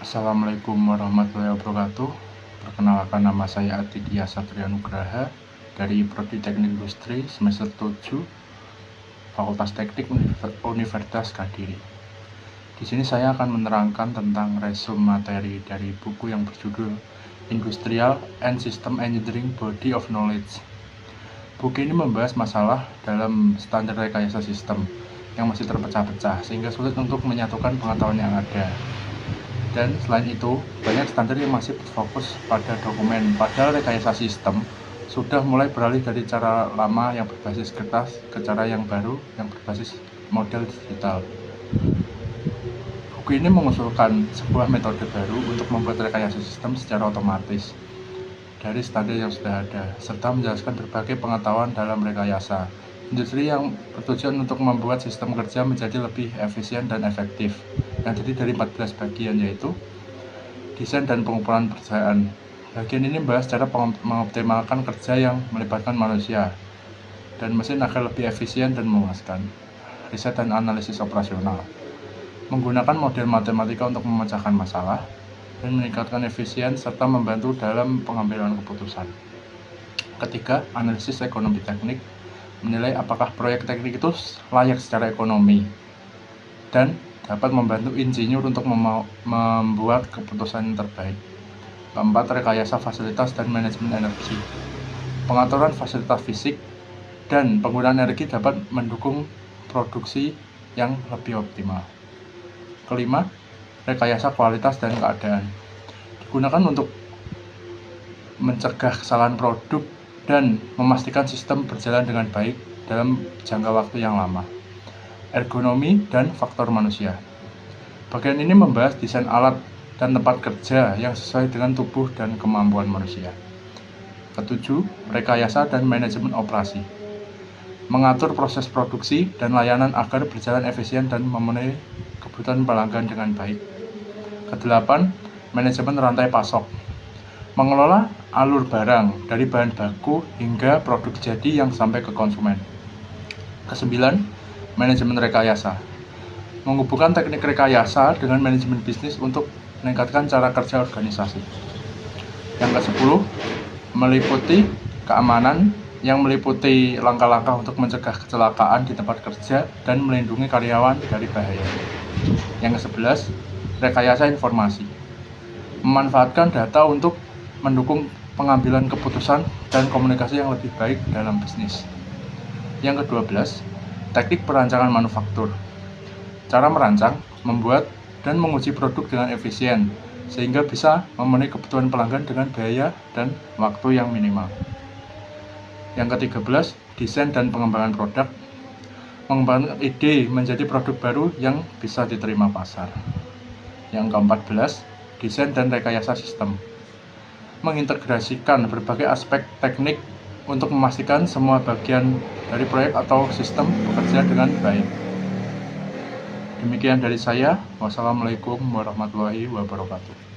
Assalamualaikum warahmatullahi wabarakatuh. Perkenalkan, nama saya Aditya Satria Nugraha dari Prodi Teknik Industri semester 7 Fakultas Teknik Universitas Kediri. Di sini saya akan menerangkan tentang resume materi dari buku yang berjudul Industrial and System Engineering Body of Knowledge. Buku ini membahas masalah dalam standar rekayasa sistem yang masih terpecah-pecah sehingga sulit untuk menyatukan pengetahuan yang ada. Dan selain itu, banyak standar yang masih berfokus pada dokumen, padahal rekayasa sistem sudah mulai beralih dari cara lama yang berbasis kertas ke cara yang baru yang berbasis model digital. Buku ini mengusulkan sebuah metode baru untuk membuat rekayasa sistem secara otomatis dari standar yang sudah ada, serta menjelaskan berbagai pengetahuan dalam rekayasa. Industri yang bertujuan untuk membuat sistem kerja menjadi lebih efisien dan efektif, yang terdiri dari 14 bagian, yaitu desain dan pengukuran pekerjaan. Bagian ini membahas cara mengoptimalkan kerja yang melibatkan manusia dan mesin agar lebih efisien dan memuaskan. Riset dan analisis operasional, menggunakan model matematika untuk memecahkan masalah dan meningkatkan efisien serta membantu dalam pengambilan keputusan. Ketiga, analisis ekonomi teknik, menilai apakah proyek teknik itu layak secara ekonomi dan dapat membantu insinyur untuk membuat keputusan yang terbaik. Keempat, rekayasa fasilitas dan manajemen energi, pengaturan fasilitas fisik dan penggunaan energi dapat mendukung produksi yang lebih optimal. Kelima, rekayasa kualitas dan keadaan, digunakan untuk mencegah kesalahan produk dan memastikan sistem berjalan dengan baik dalam jangka waktu yang lama. Ergonomi dan faktor manusia, bagian ini membahas desain alat dan tempat kerja yang sesuai dengan tubuh dan kemampuan manusia. Ketujuh, rekayasa dan manajemen operasi, mengatur proses produksi dan layanan agar berjalan efisien dan memenuhi kebutuhan pelanggan dengan baik. Kedelapan, manajemen rantai pasok, mengelola alur barang dari bahan baku hingga produk jadi yang sampai ke konsumen. Kesembilan, manajemen rekayasa, menghubungkan teknik rekayasa dengan manajemen bisnis untuk meningkatkan cara kerja organisasi. Yang ke-10, meliputi keamanan, yang meliputi langkah-langkah untuk mencegah kecelakaan di tempat kerja dan melindungi karyawan dari bahaya. Yang ke-11, rekayasa informasi, memanfaatkan data untuk mendukung pengambilan keputusan dan komunikasi yang lebih baik dalam bisnis. Yang ke-12, teknik perancangan manufaktur, cara merancang, membuat, dan menguji produk dengan efisien sehingga bisa memenuhi kebutuhan pelanggan dengan biaya dan waktu yang minimal. Yang ke-13, desain dan pengembangan produk, mengembangkan ide menjadi produk baru yang bisa diterima pasar. Yang ke-14, desain dan rekayasa sistem, mengintegrasikan berbagai aspek teknik untuk memastikan semua bagian dari proyek atau sistem bekerja dengan baik. Demikian dari saya. Wassalamualaikum warahmatullahi wabarakatuh.